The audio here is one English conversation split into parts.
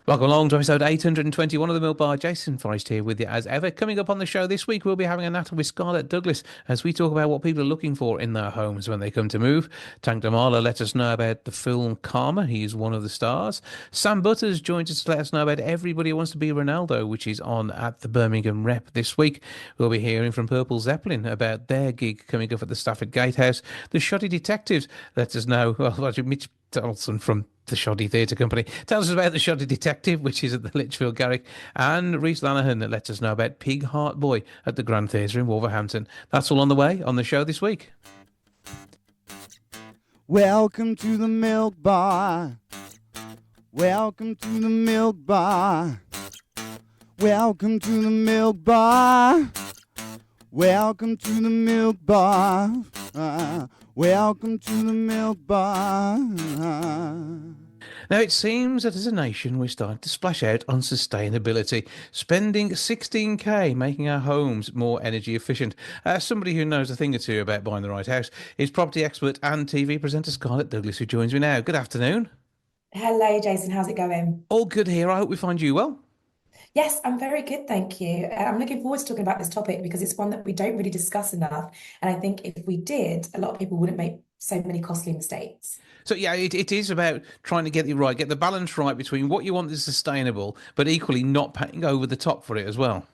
Welcome along to episode 821 of the Milk Bar. Jason Forrest here with you as ever. Coming up on the show this week, we'll be having a natter with Scarlett Douglas as we talk about what people are looking for in their homes when they come to move. Tank Damala let us know about the film Karma. He's one of the stars. Sam Butters joins us to let us know about Everybody Wants to Be Ronaldo, which is on at the Birmingham Rep this week. We'll be hearing from Purple Zeppelin about their gig coming up at the Stafford Gatehouse. The Shoddy Detectives let us know, well, actually, Mitch Donaldson from the Shoddy Theatre Company tells us about the Shoddy Detective, which is at the Lichfield Garrick, and Rhys Lanahan that lets us know about Pig Heart Boy at the Grand Theatre in Wolverhampton. That's all on the way on the show this week. Welcome to the Milk Bar. Welcome to the Milk Bar. Welcome to the Milk Bar. Welcome to the Milk Bar. Welcome to the Milk Bar. Now, it seems that as a nation, we're starting to splash out on sustainability, spending 16k making our homes more energy efficient. Somebody who knows a thing or two about buying the right house is property expert and TV presenter Scarlett Douglas, who joins me now. Good afternoon. Hello, Jason. How's it going? All good here. I hope we find you well. Yes, I'm very good, thank you. I'm looking forward to talking about this topic because it's one that we don't really discuss enough. And I think if we did, a lot of people wouldn't make so many costly mistakes. So yeah, it is about trying to get it right, get the balance right between what you want is sustainable, but equally not paying over the top for it as well.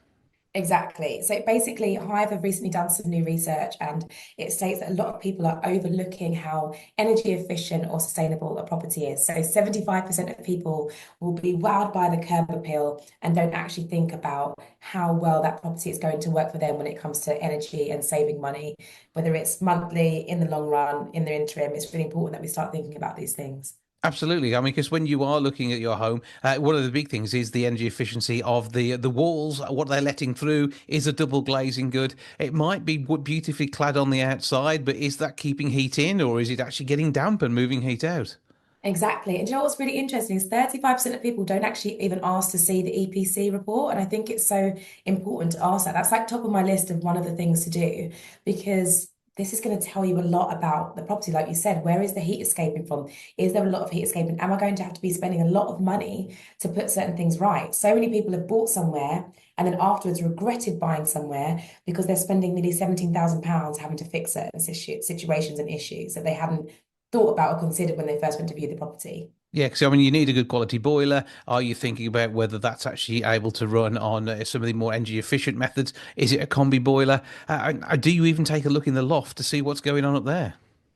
Exactly. So basically, Hive have recently done some new research, and it states that a lot of people are overlooking how energy efficient or sustainable a property is. So 75% of people will be wowed by the curb appeal and don't actually think about how well that property is going to work for them when it comes to energy and saving money, whether it's monthly, in the long run, in the interim. It's really important that we start thinking about these things. Absolutely. I mean, because when you are looking at your home, one of the big things is the energy efficiency of the walls. What they're letting through is a double glazing good. It might be beautifully clad on the outside, but is that keeping heat in, or is it actually getting damp and moving heat out? Exactly. And do you know what's really interesting is 35% of people don't actually even ask to see the EPC report. And I think it's so important to ask that. That's like top of my list of one of the things to do because this is going to tell you a lot about the property. Like you said, where is the heat escaping from? Is there a lot of heat escaping? Am I going to have to be spending a lot of money to put certain things right? So many people have bought somewhere and then afterwards regretted buying somewhere because they're spending nearly £17,000 having to fix certain situations and issues that they hadn't thought about or considered when they first went to view the property. Yeah, because I mean, you need a good quality boiler. Are you thinking about whether that's actually able to run on some of the more energy efficient methods? Is it a combi boiler? Do you even take a look in the loft to see what's going on up there?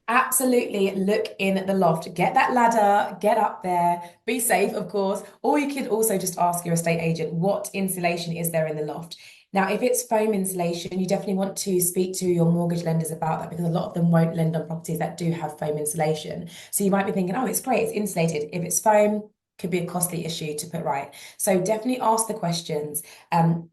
Absolutely look in the loft. Get that ladder, get up there, be safe, of course. Or you could also just ask your estate agent, what insulation is there in the loft? Now, if it's foam insulation, you definitely want to speak to your mortgage lenders about that because a lot of them won't lend on properties that do have foam insulation. So you might be thinking, oh, it's great, it's insulated. If it's foam, could be a costly issue to put right. So definitely ask the questions.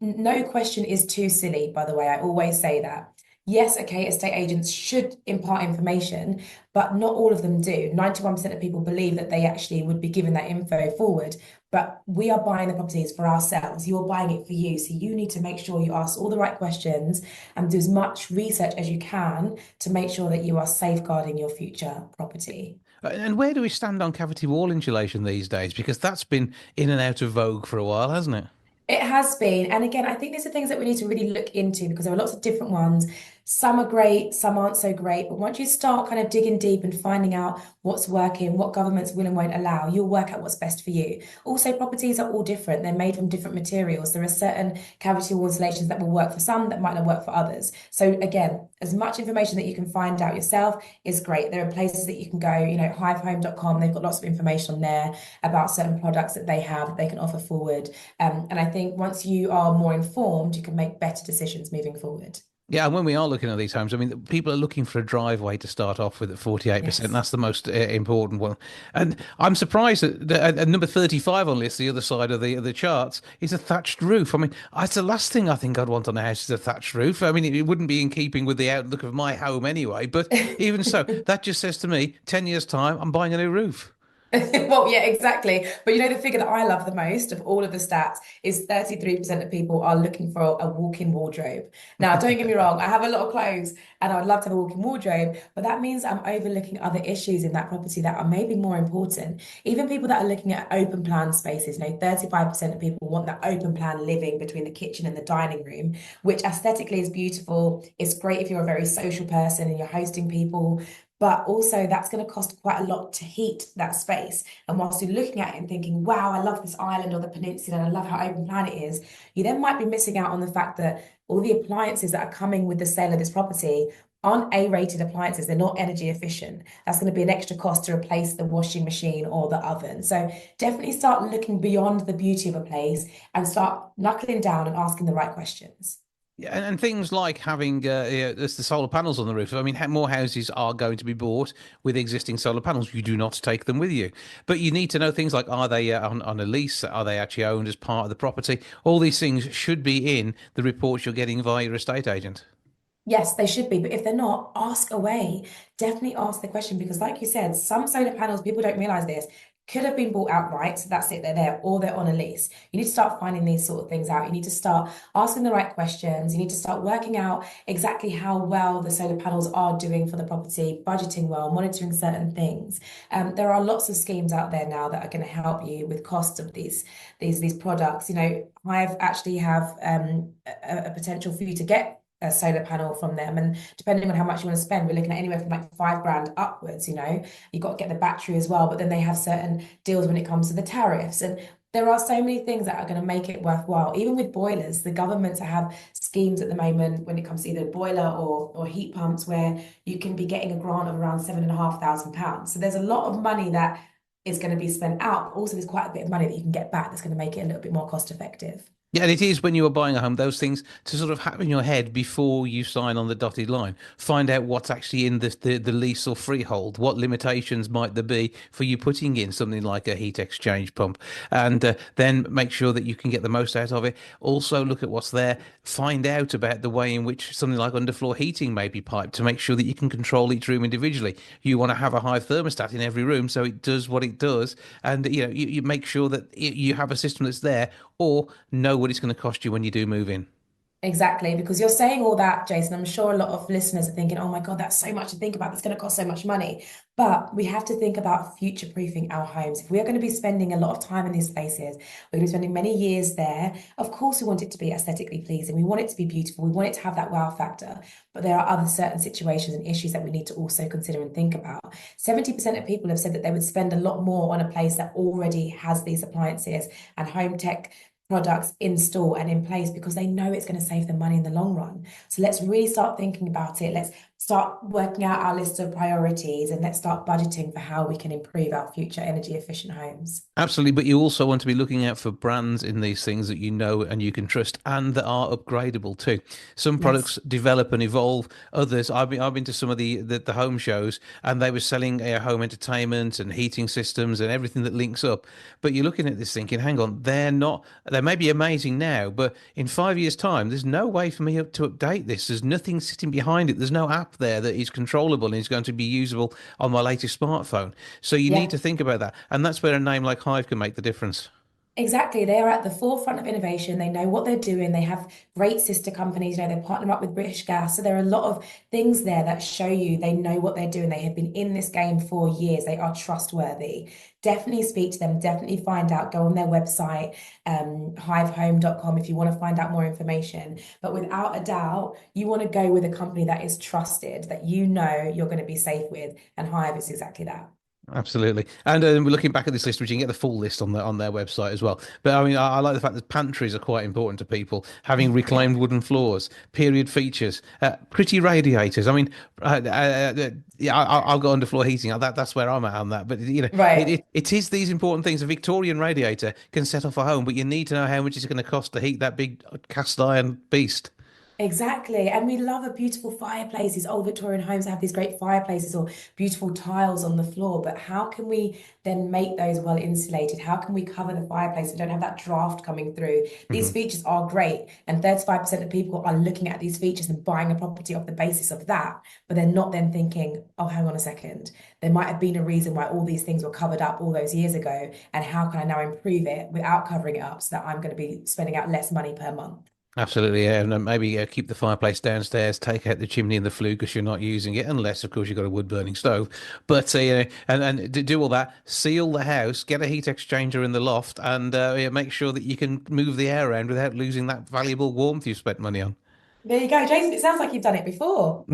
No question is too silly, by the way. I always say that. Yes, okay, estate agents should impart information, but not all of them do. 91% of people believe that they actually would be giving that info forward, but we are buying the properties for ourselves. You're buying it for you. So you need to make sure you ask all the right questions and do as much research as you can to make sure that you are safeguarding your future property. And where do we stand on cavity wall insulation these days? Because that's been in and out of vogue for a while, hasn't it? It has been. And again, I think these are things that we need to really look into because there are lots of different ones. Some are great, some aren't so great. But once you start kind of digging deep and finding out what's working, what governments will and won't allow, you'll work out what's best for you. Also, properties are all different. They're made from different materials. There are certain cavity wall insulations that will work for some that might not work for others. So again, as much information that you can find out yourself is great. There are places that you can go, hivehome.com. They've got lots of information on there about certain products that they have that they can offer forward. And I think once you are more informed, you can make better decisions moving forward. Yeah, and when we are looking at these homes, I mean, people are looking for a driveway to start off with at 48%. Yes. That's the most important one. And I'm surprised that at number 35 on the list, the other side of the charts, is a thatched roof. I mean, it's the last thing I think I'd want on a house is a thatched roof. I mean, it wouldn't be in keeping with the outlook of my home anyway. But even so, that just says to me, 10 years' time, I'm buying a new roof. Well, yeah, exactly. But you know, the figure that I love the most of all of the stats is 33% of people are looking for a walk-in wardrobe. Now, don't get me wrong, I have a lot of clothes and I would love to have a walk-in wardrobe, but that means I'm overlooking other issues in that property that are maybe more important. Even people that are looking at open plan spaces, 35% of people want that open plan living between the kitchen and the dining room, which aesthetically is beautiful. It's great if you're a very social person and you're hosting people, but also that's going to cost quite a lot to heat that space. And whilst you're looking at it and thinking, wow, I love this island or the peninsula and I love how open plan it is, you then might be missing out on the fact that all the appliances that are coming with the sale of this property aren't A-rated appliances. They're not energy efficient. That's going to be an extra cost to replace the washing machine or the oven. So definitely start looking beyond the beauty of a place and start knuckling down and asking the right questions. Yeah, and things like having there's the solar panels on the roof. I mean, more houses are going to be bought with existing solar panels. You do not take them with you, but you need to know things like, are they on a lease? Are they actually owned as part of the property? All these things should be in the reports you're getting via your estate agent. Yes, they should be, but if they're not, ask away. Definitely ask the question because, like you said, some solar panels, people don't realize this, could have been bought outright. So that's it, they're there, or they're on a lease. You need to start finding these sort of things out. You need to start asking the right questions. You need to start working out exactly how well the solar panels are doing for the property, budgeting well, monitoring certain things. There are lots of schemes out there now that are going to help you with costs of these products. I've actually have a potential for you to get a solar panel from them. And depending on how much you want to spend, we're looking at anywhere from like 5 grand upwards, You've got to get the battery as well, but then they have certain deals when it comes to the tariffs. And there are so many things that are going to make it worthwhile. Even with boilers, the governments have schemes at the moment when it comes to either boiler or heat pumps where you can be getting a grant of around £7,500. So there's a lot of money that is going to be spent out, but also there's quite a bit of money that you can get back that's going to make it a little bit more cost effective. Yeah, and it is when you are buying a home, those things to sort of have in your head before you sign on the dotted line. Find out what's actually in the lease or freehold. What limitations might there be for you putting in something like a heat exchange pump, and then make sure that you can get the most out of it. Also, look at what's there. Find out about the way in which something like underfloor heating may be piped to make sure that you can control each room individually. You want to have a high thermostat in every room so it does what it does, and you make sure that you have a system that's there or know what it's going to cost you when you do move in. Exactly, because you're saying all that, Jason. I'm sure a lot of listeners are thinking, oh my God, that's so much to think about. That's going to cost so much money. But we have to think about future-proofing our homes. If we are going to be spending a lot of time in these places, we're going to be spending many years there. Of course, we want it to be aesthetically pleasing. We want it to be beautiful. We want it to have that wow factor. But there are other certain situations and issues that we need to also consider and think about. 70% of people have said that they would spend a lot more on a place that already has these appliances and home tech products in store and in place because they know it's going to save them money in the long run. So let's really start thinking about it. Let's start working out our list of priorities and let's start budgeting for how we can improve our future energy efficient homes. Absolutely, but you also want to be looking out for brands in these things that you know and you can trust and that are upgradable too. Some Yes. products develop and evolve. Others, I've been to some of the home shows and they were selling home entertainment and heating systems and everything that links up. But you're looking at this thinking, hang on, they may be amazing now, but in 5 years' time, there's no way for me to update this. There's nothing sitting behind it. There's no app there that is controllable and is going to be usable on my latest smartphone. So you need Yeah. to think about that. And that's where a name like Hive can make the difference. Exactly. They are at the forefront of innovation. They know what they're doing. They have great sister companies. They partner up with British Gas. So there are a lot of things there that show you they know what they're doing. They have been in this game for years. They are trustworthy. Definitely speak to them. Definitely find out. Go on their website, hivehome.com if you want to find out more information. But without a doubt, you want to go with a company that is trusted, that you know you're going to be safe with. And Hive is exactly that. Absolutely. And we're looking back at this list, which you can get the full list on their website as well. But I mean, I like the fact that pantries are quite important to people. Having reclaimed wooden floors, period features, pretty radiators. I mean, yeah, I'll go underfloor heating. That's where I'm at on that. But Right. it is these important things. A Victorian radiator can set off a home, but you need to know how much it's going to cost to heat that big cast iron beast. Exactly. And we love a beautiful fireplace. These old Victorian homes have these great fireplaces or beautiful tiles on the floor. But how can we then make those well insulated? How can we cover the fireplace so we don't have that draft coming through? These Mhm. features are great. And 35% of people are looking at these features and buying a property off the basis of that. But they're not then thinking, oh, hang on a second. There might have been a reason why all these things were covered up all those years ago. And how can I now improve it without covering it up so that I'm going to be spending out less money per month? Absolutely, yeah. And maybe keep the fireplace downstairs, take out the chimney and the flue because you're not using it, unless, of course, you've got a wood burning stove. But and do all that, seal the house, get a heat exchanger in the loft, and yeah, make sure that you can move the air around without losing that valuable warmth you spent money on. There you go, Jason. It sounds like you've done it before.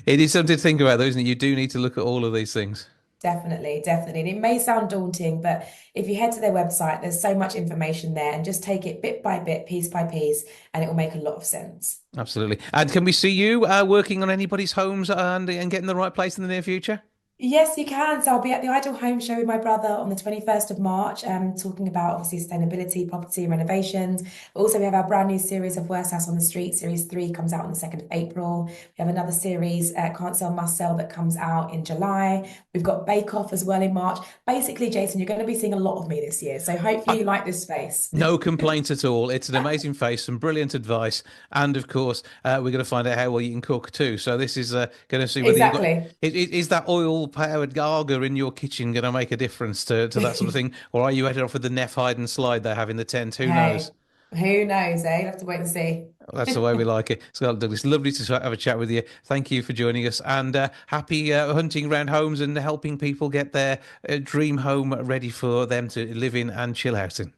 It is something to think about, though, isn't it? You do need to look at all of these things. Definitely, definitely. And it may sound daunting, but if you head to their website, there's so much information there and just take it bit by bit, piece by piece, and it will make a lot of sense. Absolutely. And can we see you working on anybody's homes and getting the right place in the near future? Yes, you can. So I'll be at the Ideal Home Show with my brother on the 21st of March, talking about obviously sustainability, property and renovations. But also we have our brand new series of Worst House on the Street. Series 3 comes out on the 2nd of April. We have another series, Can't Sell, Must Sell, that comes out in July. We've got Bake Off as well in March. Basically, Jason, you're going to be seeing a lot of me this year. So hopefully you like this space. No complaints at all. It's an amazing face, some brilliant advice, and of course, we're going to find out how well you can cook too. So this is going to see whether you've got Exactly. is that oil-powered garger in your kitchen going to make a difference to that sort of thing, or are you headed off with the Neff hide and slide they have in the tent? Who knows? Hey, who knows, eh? You'll have to wait and see. That's the way we like it. Scarlett Douglas, lovely to have a chat with you. Thank you for joining us, and happy hunting around homes and helping people get their dream home ready for them to live in and chill out in.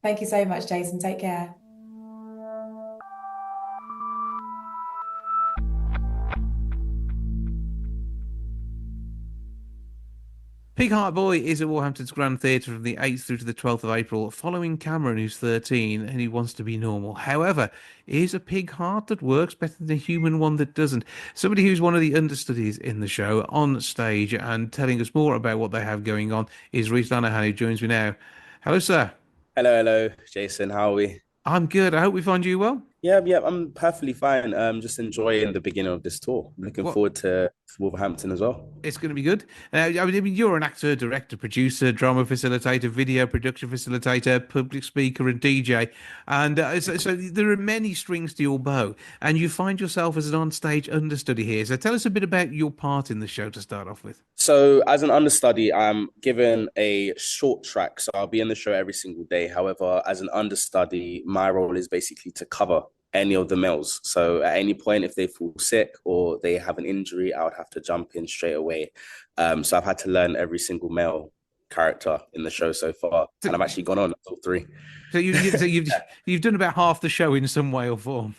Thank you so much, Jason. Take care. Pig Heart Boy is at Wolverhampton's Grand Theatre from the 8th through to the 12th of April, following Cameron, who's 13 and he wants to be normal. However, is a pig heart that works better than a human one that doesn't? Somebody who's one of the understudies in the show on stage and telling us more about what they have going on is Reese Lanahan, who joins me now. Hello, sir. Hello, hello, Jason. How are we? I'm good. I hope we find you well. Yeah, I'm perfectly fine. Just enjoying the beginning of this tour. Looking Well, forward to Wolverhampton as well. it's going to be good. I mean, you're an actor, director, producer, drama facilitator, video production facilitator, public speaker, and DJ. And so there are many strings to your bow. And you find yourself as an on-stage understudy here. So tell us a bit about your part in the show to start off with. So, as an understudy, I'm given a short track, so I'll be in the show every single day. However, as an understudy, my role is basically to cover any of the males. So, at any point, if they fall sick or they have an injury, I would have to jump in straight away. So, I've had to learn every single male character in the show so far, So, and I've actually gone on all three. so you've done about half the show in some way or form.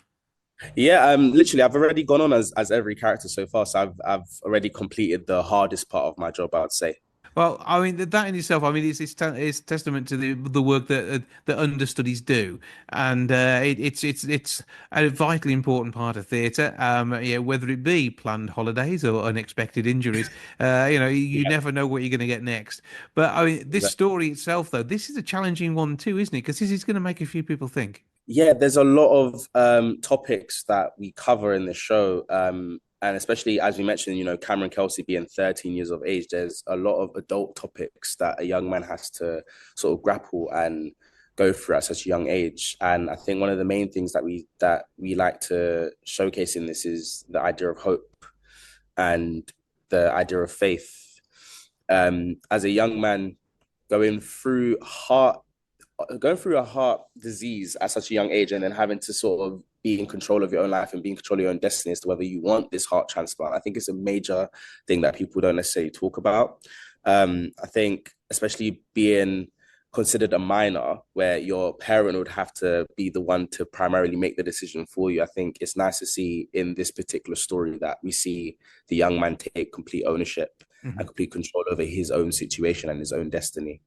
Yeah, literally, I've already gone on as every character so far, so I've already completed the hardest part of my job, I would say. Well, I mean that in itself, I mean, it's testament to the work that understudies do, and it's a vitally important part of theatre. Yeah, whether it be planned holidays or unexpected injuries, you Yeah, never know what you're going to get next. But I mean, this exactly. story itself, though, this is a challenging one too, isn't it? Because this is going to make a few people think. Yeah, there's a lot of topics that we cover in the show, and especially as we mentioned, Cameron Kelsey being 13 years of age, there's a lot of adult topics that a young man has to sort of grapple and go through at such a young age. And I think one of the main things that we like to showcase in this is the idea of hope and the idea of faith. As a young man going through heart going through a heart disease at such a young age and then having to sort of be in control of your own life and be in control of your own destiny as to whether you want this heart transplant. I think it's a major thing that people don't necessarily talk about. I think especially being considered a minor where your parent would have to be the one to primarily make the decision for you. I think it's nice to see in this particular story that we see the young man take complete ownership Mhm. and complete control over his own situation and his own destiny.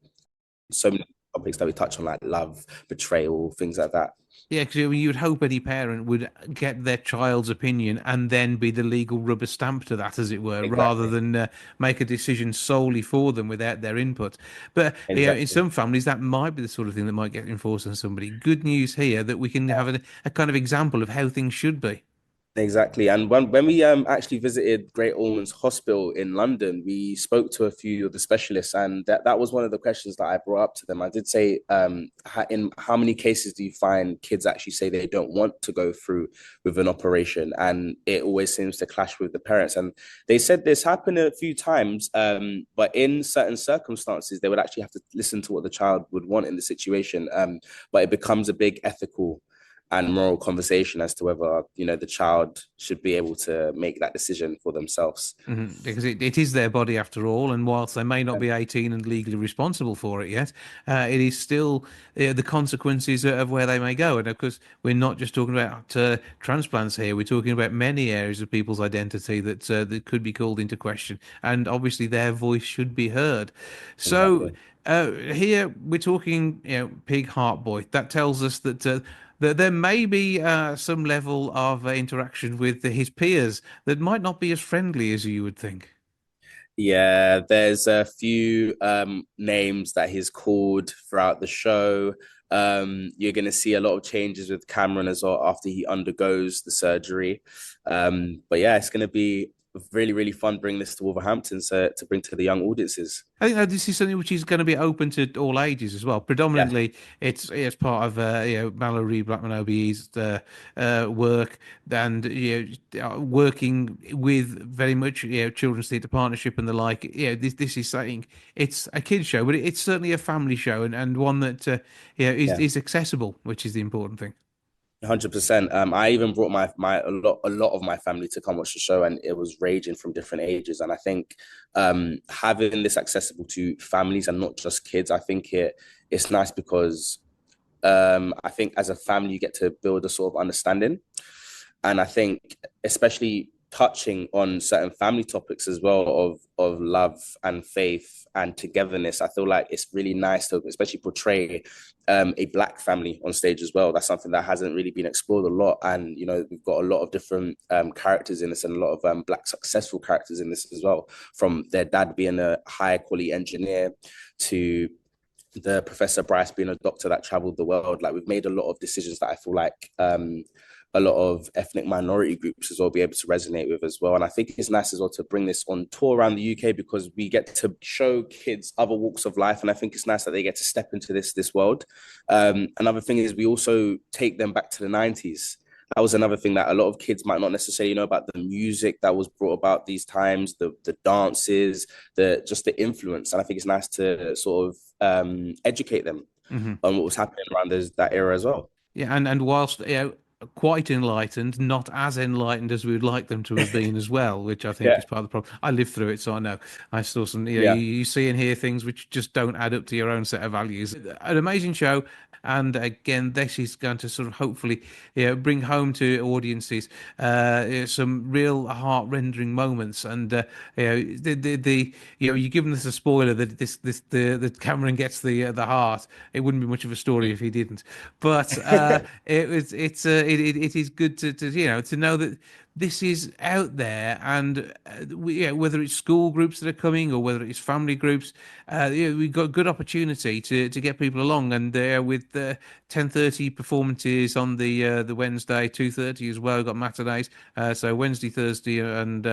So topics that we touch on, like love, betrayal, things like that. Yeah, because you'd hope any parent would get their child's opinion and then be the legal rubber stamp to that, as it were, rather Exactly. than make a decision solely for them without their input. But in Exactly. some families, that might be the sort of thing that might get enforced on somebody. Good news here that we can have a kind of example of how things should be. Exactly. And when we actually visited Great Ormond's Hospital in London, we spoke to a few of the specialists, and that was one of the questions that I brought up to them. I did say, in how many cases do you find kids actually say they don't want to go through with an operation? And it always seems to clash with the parents. And they said this happened a few times, but in certain circumstances, they would actually have to listen to what the child would want in the situation. But it becomes a big ethical and moral conversation as to whether the child should be able to make that decision for themselves. Because it is their body after all, and whilst they may not be 18 and legally responsible for it yet, it is still the consequences of where they may go. And of course, we're not just talking about transplants here; we're talking about many areas of people's identity that could be called into question, and obviously their voice should be heard. So. Exactly. Here we're talking, Pig Heart Boy. That tells us that there may be some level of interaction with his peers that might not be as friendly as you would think. Yeah, there's a few names that he's called throughout the show. You're going to see a lot of changes with Cameron as well after he undergoes the surgery. But yeah, it's going to be really, really fun bringing this to Wolverhampton to bring to the young audiences. I think that this is something which is going to be open to all ages as well. Yeah, Predominantly, it's part of Mallory Blackman OBE's work, and working with very much Children's Theatre Partnership and the like. This is saying it's a kids show, but it's certainly a family show, and one that yeah. is accessible, which is the important thing. 100%. I even brought my a lot of my family to come watch the show, and it was raging from different ages. And I think having this accessible to families and not just kids, I think it's nice because I think as a family you get to build a sort of understanding. And I think especially touching on certain family topics as well of love and faith and togetherness, I feel like it's really nice to especially portray a black family on stage as well. That's something that hasn't really been explored a lot, and we've got a lot of different characters in this, and a lot of black successful characters in this as well, from their dad being a high quality engineer to the Professor Bryce being a doctor that traveled the world. Like, we've made a lot of decisions that I feel like a lot of ethnic minority groups as well be able to resonate with as well. And I think it's nice as well to bring this on tour around the UK, because we get to show kids other walks of life. And I think it's nice that they get to step into this world. Another thing is we also take them back to the 90s. That was another thing that a lot of kids might not necessarily know about: the music that was brought about these times, the dances, just the influence. And I think it's nice to sort of educate them on what was happening around that era as well. Yeah, and whilst quite enlightened, not as enlightened as we would like them to have been as well, which I think Yeah, is part of the problem. I lived through it, so I know. I saw some, yeah, you see and hear things which just don't add up to your own set of values. An amazing show. And again, this is going to sort of hopefully bring home to audiences some real heart-rending moments. And you give them this a spoiler that the Cameron gets the heart. It wouldn't be much of a story if he didn't. But it is good to know that this is out there, and whether it's school groups that are coming or whether it's family groups, we've got a good opportunity to get people along. And with 10:30 performances on the Wednesday, 2:30 as well. We've got matinees, so Wednesday, Thursday, and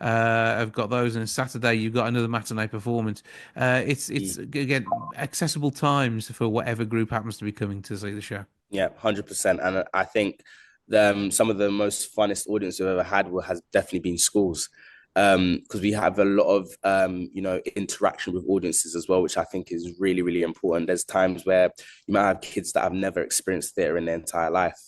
I've got those. And Saturday you've got another matinee performance. It's again accessible times for whatever group happens to be coming to see the show. yeah, 100%. And I think some of the most funnest audience we've ever had has definitely been schools, because we have a lot of interaction with audiences as well, which I think is really, really important. There's times where you might have kids that have never experienced theatre in their entire life,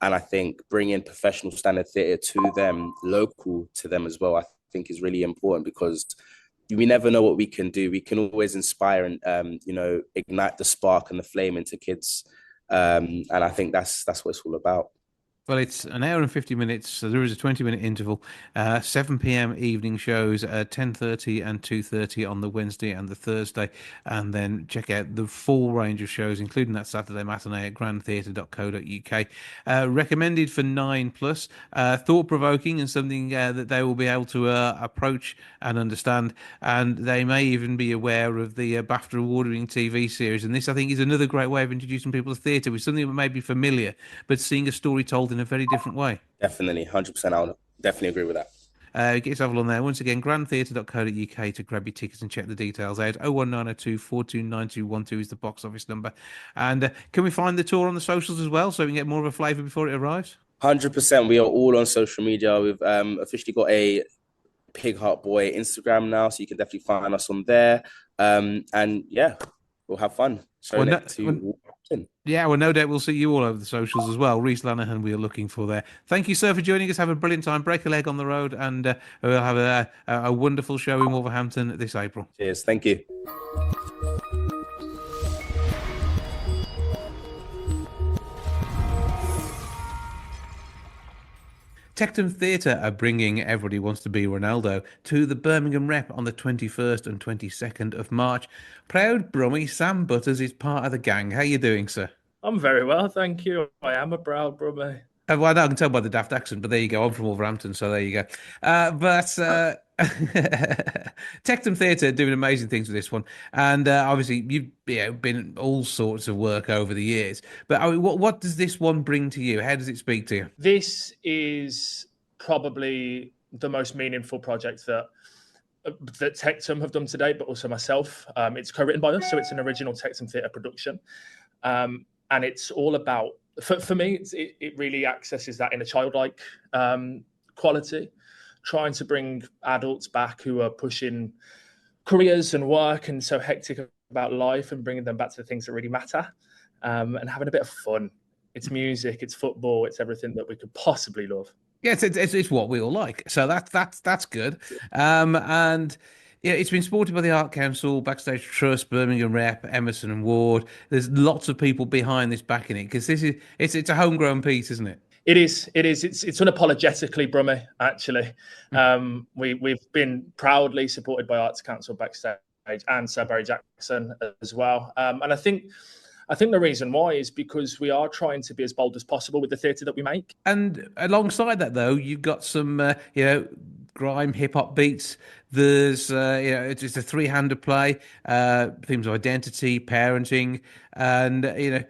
and I think bringing professional standard theatre to them, local to them as well, I think is really important, because we never know what we can do. We can always inspire and ignite the spark and the flame into kids, and I think that's what it's all about. Well, it's an hour and 50 minutes, so there is a 20-minute interval. 7 p.m. evening shows at 10:30 and 2:30 on the Wednesday and the Thursday. And then check out the full range of shows, including that Saturday matinee at grandtheatre.co.uk. Recommended for 9 plus. Thought-provoking and something that they will be able to approach and understand. And they may even be aware of the BAFTA award-winning TV series. And this, I think, is another great way of introducing people to theatre with something that may be familiar, but seeing a story told in a very different way. Definitely, 100%. I would definitely agree with that. Get yourself along there. Once again, grandtheatre.co.uk to grab your tickets and check the details out. 01902 429212 is the box office number. And can we find the tour on the socials as well so we can get more of a flavour before it arrives? 100%. We are all on social media. We've officially got a Pig Heart Boy Instagram now, so you can definitely find us on there. And yeah, we'll have fun. Showing it to Wolverhampton. Yeah, well, no doubt we'll see you all over the socials as well. Reese Lanahan, we are looking for there. Thank you, sir, for joining us. Have a brilliant time. Break a leg on the road, and we'll have a wonderful show in Wolverhampton this April. Cheers. Thank you. Tectum Theatre are bringing Everybody Wants to Be Ronaldo to the Birmingham Rep on the 21st and 22nd of March. Proud Brummie Sam Butters is part of the gang. How you doing, sir? I'm very well, thank you. I am a proud Brummie. Well, I can tell by the daft accent, but there you go. I'm from Wolverhampton, so there you go. Tectum Theatre doing amazing things with this one, and obviously you've been all sorts of work over the years. But I mean, what does this one bring to you? How does it speak to you? This is probably the most meaningful project that Tectum have done to date, but also myself. It's co-written by us, so it's an original Tectum Theatre production, and it's all about. For me, it really accesses that inner childlike quality, trying to bring adults back who are pushing careers and work and so hectic about life and bringing them back to the things that really matter and having a bit of fun. It's music, it's football, it's everything that we could possibly love. Yeah, it's what we all like. So that's good. And yeah, it's been supported by the Art Council, Backstage Trust, Birmingham Rep, Emerson and Ward. There's lots of people behind this backing it because it's a homegrown piece, isn't it? It is. It's unapologetically Brummie, actually. We've been proudly supported by Arts Council, Backstage, and Sir Barry Jackson as well. And I think the reason why is because we are trying to be as bold as possible with the theatre that we make. And alongside that, though, you've got some grime hip hop beats. There's it's a three-hander play, themes of identity, parenting, and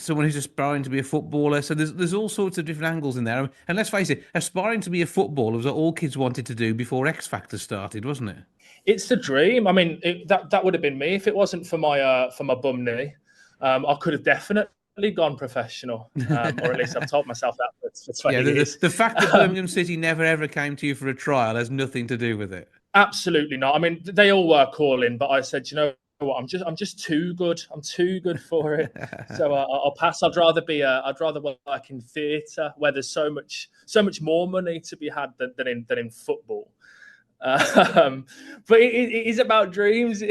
someone who's aspiring to be a footballer. So there's all sorts of different angles in there. And let's face it, aspiring to be a footballer was what all kids wanted to do before X Factor started, wasn't it? It's the dream. I mean, that would have been me if it wasn't for my bum knee. I could have definitely gone professional, or at least I've told myself that for 20 years. The fact that Birmingham City never ever came to you for a trial has nothing to do with it. Absolutely not. I mean, they all were calling, but I said, you know what, I'm just too good. I'm too good for it. So I'll pass. I'd rather work in theatre where there's so much more money to be had than in football. But it is about dreams.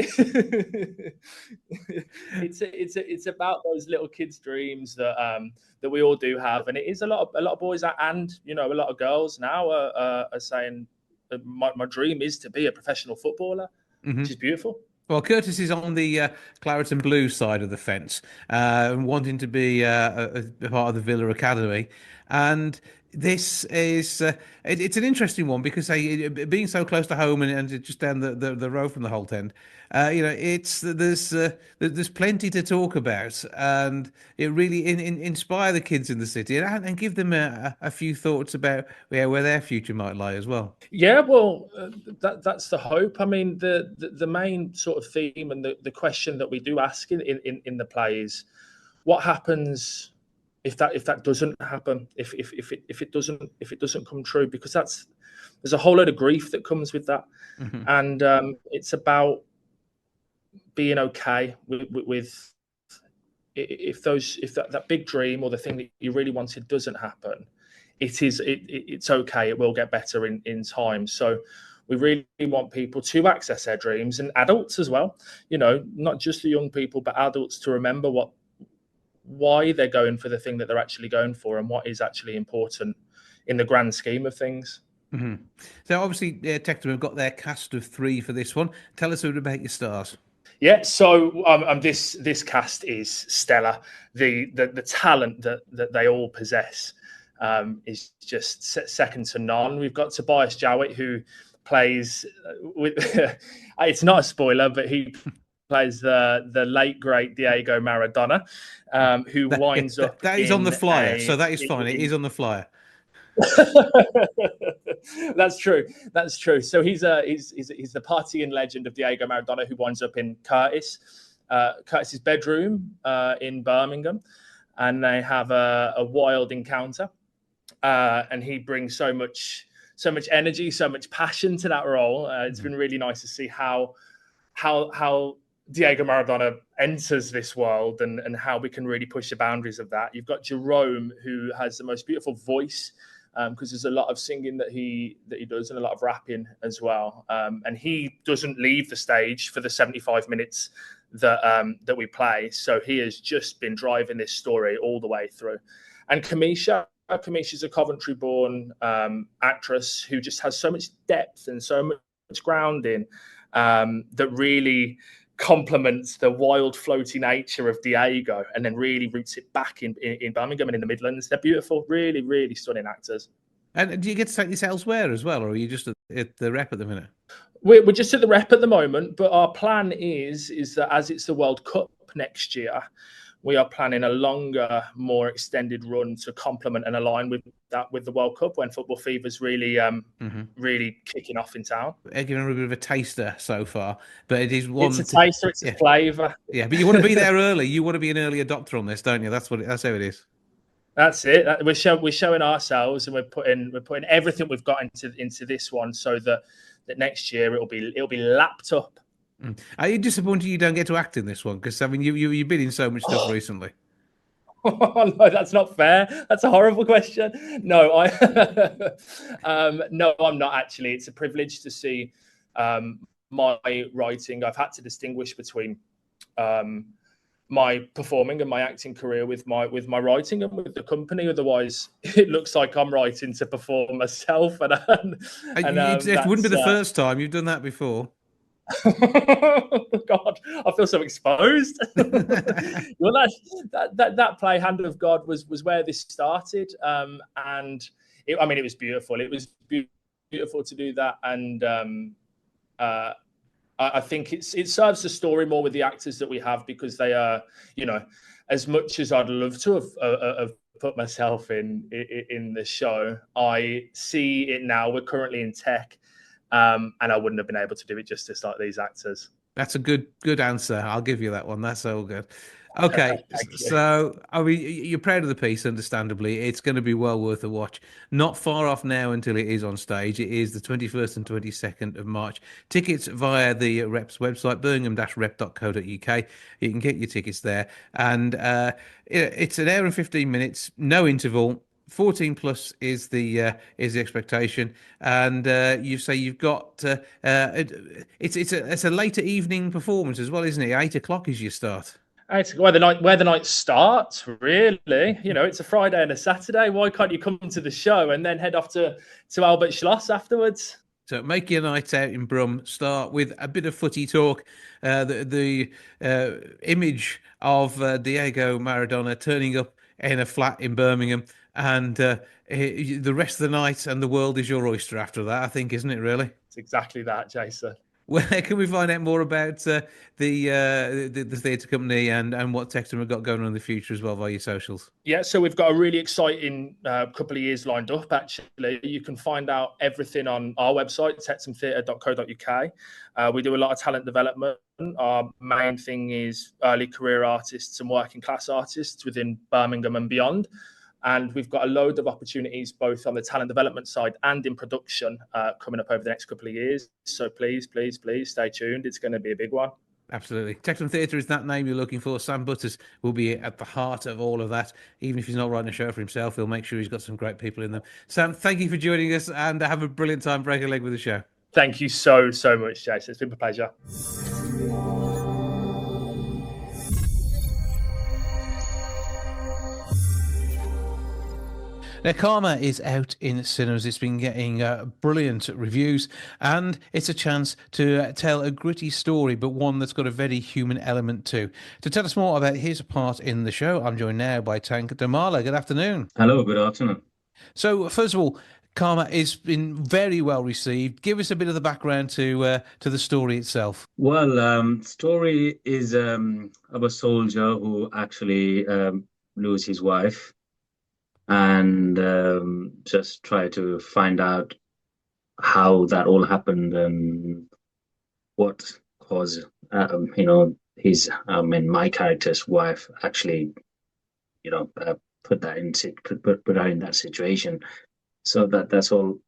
It's about those little kids' dreams that we all do have, and it is a lot of boys and a lot of girls now are saying that my dream is to be a professional footballer, which is beautiful. Well, Curtis is on the claret and blue side of the fence, wanting to be a part of the Villa Academy, and this is it's an interesting one because being so close to home and just down the road from the Holt End, there's plenty to talk about, and it really inspire the kids in the city and give them a few thoughts about where their future might lie as well. Yeah, well, that's the hope. I mean, the main sort of theme and the question that we do ask in the play is, what happens if that doesn't happen, if it doesn't come true, because there's a whole load of grief that comes with that, and it's about being okay with if that big dream or the thing that you really wanted doesn't happen. It's okay. It will get better in time. So we really want people to access their dreams, and adults as well. Not just the young people, but adults to remember why they're going for the thing that they're actually going for and what is actually important in the grand scheme of things. Mm-hmm. So obviously, Tectum have got their cast of 3 for this one. Tell us a bit about your stars. Yeah, so this cast is stellar. The talent that they all possess is just second to none. We've got Tobias Jowett, who plays with. It's not a spoiler, but he plays the late great Diego Maradona, who winds up. That is on the flyer, so that is fine. It is on the flyer. That's true. So he's the partying legend of Diego Maradona, who winds up in Curtis's bedroom in Birmingham, and they have a wild encounter. And he brings so much energy, so much passion to that role. It's been really nice to see how Diego Maradona enters this world and how we can really push the boundaries of that. You've got Jerome, who has the most beautiful voice, because there's a lot of singing that he does and a lot of rapping as well. And he doesn't leave the stage for the 75 minutes that we play. So he has just been driving this story all the way through. And Kamisha's a Coventry-born actress who just has so much depth and so much grounding that really complements the wild, floaty nature of Diego, and then really roots it back in Birmingham and in the Midlands. They're beautiful, really, really stunning actors. And do you get to take this elsewhere as well, or are you just at the rep at the minute? We're just at the rep at the moment, but our plan is that as it's the World Cup next year, we are planning a longer, more extended run to complement and align with the World Cup when Football Fever's really, really kicking off in town. I've given a bit of a taster so far, but it is one. It's a taster, it's a flavour. Yeah, but you want to be there early. You want to be an early adopter on this, don't you? That's how it is. That's it. We're showing ourselves, and we're putting everything we've got into this one, so that next year it'll be lapped up. Are you disappointed you don't get to act in this one? Because I mean, you've been in so much stuff recently. Oh, no, that's not fair. That's a horrible question. No, no, I'm not actually. It's a privilege to see my writing. I've had to distinguish between my performing and my acting career with my writing and with the company. Otherwise, it looks like I'm writing to perform myself. And it wouldn't be the first time you've done that before. God, I feel so exposed. Well, that play, Hand of God, was where this started, and it was beautiful. It was beautiful to do that, and I think it serves the story more with the actors that we have, because they are, as much as I'd love to have put myself in the show, I see it now. We're currently in tech. And I wouldn't have been able to do it justice like these actors. That's a good answer. I'll give you that one. That's all good. Okay, so I mean, you're proud of the piece, understandably. It's going to be well worth a watch. Not far off now until it is on stage. It is the 21st and 22nd of March. Tickets via the Rep's website, birmingham-rep.co.uk. You can get your tickets there. And it's an hour and 15 minutes, no interval. 14 plus is the expectation, and you say you've got it's a later evening performance as well, isn't it? 8 o'clock is your start. It's where the night starts, really. It's a Friday and a Saturday. Why can't you come to the show and then head off to Albert Schloss afterwards? So make your night out in Brum. Start with a bit of footy talk. The image of Diego Maradona turning up in a flat in Birmingham. And the rest of the night and the world is your oyster after that, I think, isn't it, really? It's exactly that, Jason. Where can we find out more about the theatre company and what Tectum have got going on in the future as well via your socials? Yeah, so we've got a really exciting couple of years lined up, actually. You can find out everything on our website, tectumtheatre.co.uk. We do a lot of talent development. Our main thing is early career artists and working class artists within Birmingham and beyond. And we've got a load of opportunities, both on the talent development side and in production, coming up over the next couple of years. So please stay tuned. It's going to be a big one. Absolutely. Tectum Theatre is that name you're looking for. Sam Butters will be at the heart of all of that. Even if he's not writing a show for himself, he'll make sure he's got some great people in them. Sam, thank you for joining us, and have a brilliant time breaking a leg with the show. Thank you so much, Jason. It's been a pleasure. Now, Karma is out in cinemas. It's been getting brilliant reviews, and it's a chance to tell a gritty story, but one that's got a very human element too. To tell us more about his part in the show, I'm joined now by Tank Damala. Good afternoon. Hello, good afternoon. So, first of all, Karma has been very well received. Give us a bit of the background to the story itself. Well, story is of a soldier who actually lose his wife and just try to find out how that all happened and what caused his my character's wife actually put her in that situation. So that's all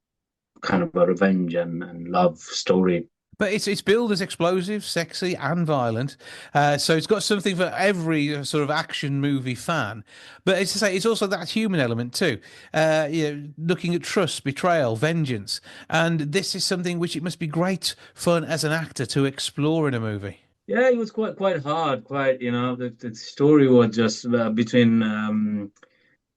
kind of a revenge and love story. But it's billed as explosive, sexy, and violent. So it's got something for every sort of action movie fan. But it's to say, it's also that human element too. Looking at trust, betrayal, vengeance, and this is something which it must be great fun as an actor to explore in a movie. Yeah, it was quite hard. The story was just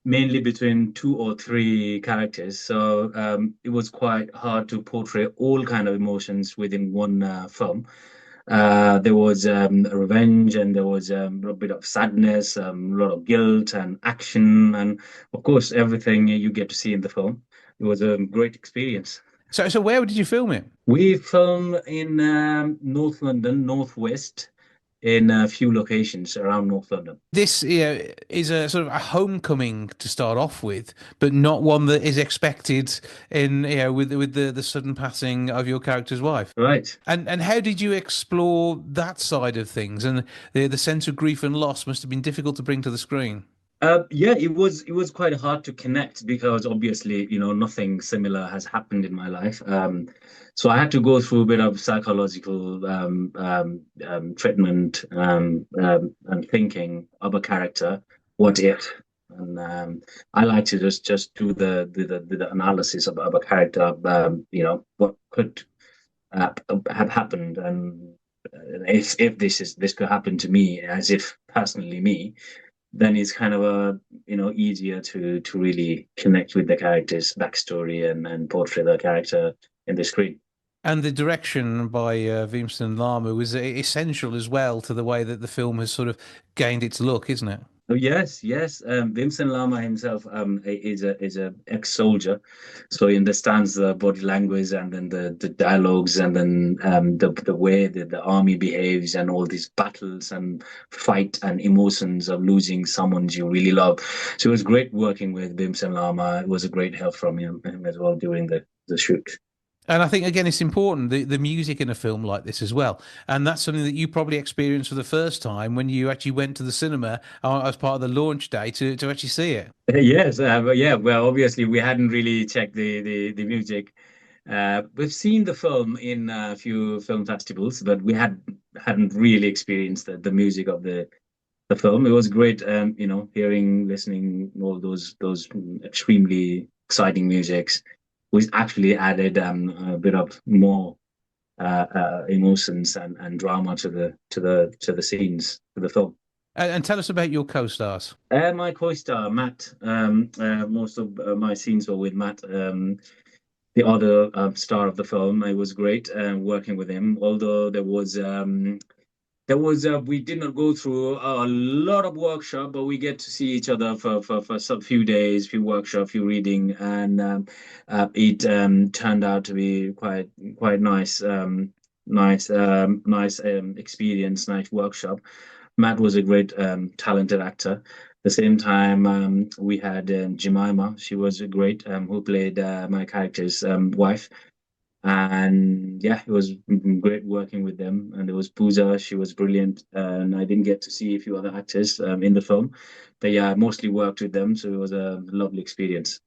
mainly between two or three characters. So it was quite hard to portray all kind of emotions within one film. There was revenge, and there was a bit of sadness, a lot of guilt and action, and of course everything you get to see in the film. It was a great experience. So where did you film it? We filmed in North London, Northwest, in a few locations around North London. This is a sort of a homecoming to start off with, but not one that is expected in with the sudden passing of your character's wife. Right. And how did you explore that side of things? And the sense of grief and loss must have been difficult to bring to the screen. Yeah, it was quite hard to connect because obviously, nothing similar has happened in my life. So I had to go through a bit of psychological treatment and thinking of a character. What if? And I like to just do the analysis of a character. What could have happened, and if this could happen to me, as if personally me, then it's kind of easier to really connect with the character's backstory and portray the character in the screen. And the direction by Vimsen Lama was essential as well to the way that the film has sort of gained its look, isn't it? Oh, yes. Vincent Lama himself is a ex-soldier, so he understands the body language and then the dialogues and then the way that the army behaves and all these battles and fight and emotions of losing someone you really love. So it was great working with Vincent Lama. It was a great help from him as well during the shoot. And I think, again, it's important, the music in a film like this as well. And that's something that you probably experienced for the first time when you actually went to the cinema as part of the launch day to actually see it. Yes, yeah. Well, obviously, we hadn't really checked the music. We've seen the film in a few film festivals, but we hadn't really experienced the music of the film. It was great, listening all those extremely exciting musics. We actually added a bit of more emotions and drama to the scenes of the film. And tell us about your co-stars. My co-star Matt. Most of my scenes were with Matt, the other star of the film. It was great working with him. Although we did not go through a lot of workshop, but we get to see each other for some few days, few workshop, few reading, and it turned out to be quite nice, nice experience, nice workshop. Matt was a great talented actor. At the same time, we had Jemima. She was great, who played my character's wife. And yeah, it was great working with them. And there was Pooja, she was brilliant. And I didn't get to see a few other actors in the film. But yeah, I mostly worked with them. So it was a lovely experience.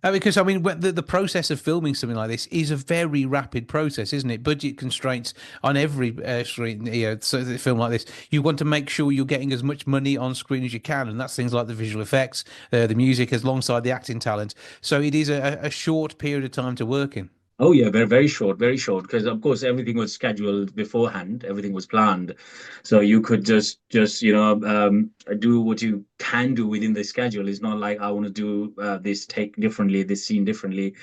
Because, I mean, the process of filming something like this is a very rapid process, isn't it? Budget constraints on every screen, so a film like this. You want to make sure you're getting as much money on screen as you can. And that's things like the visual effects, the music alongside the acting talent. So it is a short period of time to work in. Oh yeah, very very short, very short. Because of course everything was scheduled beforehand, everything was planned, so you could just do what you can do within the schedule. It's not like I want to do this take differently, this scene differently,